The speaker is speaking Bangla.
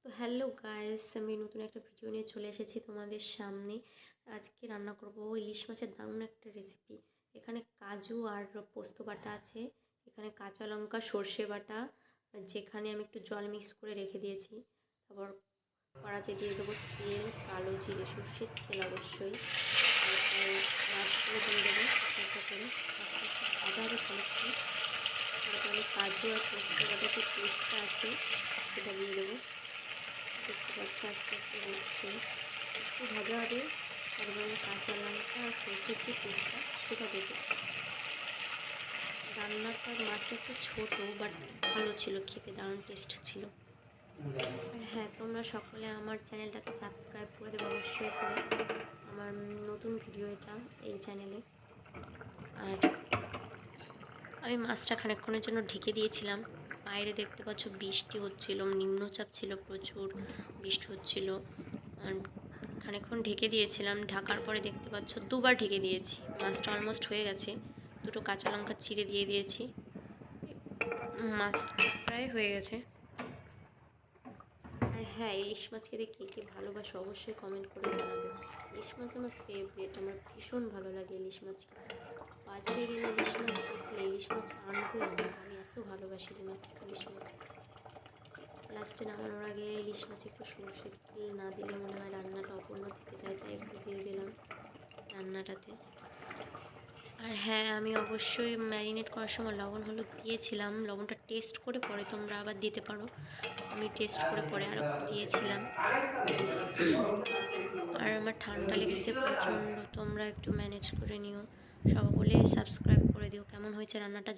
তো হ্যালো গাইস, আমি নতুন একটা ভিডিও নিয়ে চলে এসেছি তোমাদের সামনে। আজকে রান্না করব ইলিশ মাছের দারুণ একটা রেসিপি। এখানে কাজু আর পোস্ত বাটা আছে, এখানে কাঁচা লঙ্কা, সর্ষে বাটা, যেখানে আমি একটু জল মিক্স করে রেখে দিয়েছি। তারপর কড়াতে দিয়ে দেবো তেল, কালো জিরে, সর্ষের তেল অবশ্যই। তারপর মাছগুলো দিয়ে দেবো একটা করে, মাছটা একটু ভাজা হবে খানিকক্ষণ। তারপর আমি কাজু আর পোস্ত বাটা যে পেস্টটা আছে সেটা দিয়ে দেবো। দেখতে পাচ্ছি আস্তে আস্তে হচ্ছে, একটু ভাজা হবে। তারপর আমি কাঁচা লঙ্কা আর সরষের যে পেস্টটা সেটা দেবো। রান্নাটা মাছটা একটু ছোটো বাট ভালো ছিল, খেতে দারুণ টেস্ট ছিল। আর হ্যাঁ, তোমরা সকলে আমার চ্যানেলটাকে সাবস্ক্রাইব করে দেবো অবশ্যই করে। আমার নতুন ভিডিও এটা এই চ্যানেলে। আর আমি মাছটা খানিকক্ষণের জন্য ঢেকে দিয়েছিলাম। বাইরে দেখতে পাচ্ছ বৃষ্টি হচ্ছিল, নিম্নচাপ ছিল, প্রচুর বৃষ্টি হচ্ছিল। খানিকক্ষণ ঢেকে দিয়েছিলাম, ঢাকার পরে দেখতে পাচ্ছ দুবার ঢেকে দিয়েছি। মাছটা অলমোস্ট হয়ে গেছে। দুটো কাঁচা লঙ্কা চিড়ে দিয়ে দিয়েছি, মাছ প্রায় হয়ে গেছে। আর হ্যাঁ, ইলিশ মাছ খেতে কে কে ভালোবাসো অবশ্যই কমেন্ট করে জানাবে। ইলিশ মাছ আমার ফেভারিট, আমার ভীষণ ভালো লাগে ইলিশ মাছ খেতে। বাজারে গেলে ইলিশ মাছ দেখলে ইলিশ মাছ আনবোই আমি এত ভালোবাসি ইলিশ মাছ। লাস্টে নামানোর আগে ইলিশ মাছে একটু সরষের তেল না দিলে মনে হয় রান্নাটা অপূর্ণ থেকে যায়, তাই একটু দিয়ে দিলাম রান্নাটাতে। আর হ্যাঁ, আমি অবশ্যই ম্যারিনেট করার সময় লবণ হলুদ দিয়েছিলাম। লবণটা টেস্ট করে পরে তোমরা আবার দিতে পারো, আমি টেস্ট করে পরে আরও দিয়েছিলাম। আর আমার ঠান্ডা লেগেছে প্রচণ্ড, তোমরা একটু ম্যানেজ করে নিও। সকলে সাবস্ক্রাইব করে দিও। কেমন হয়েছে রান্নাটা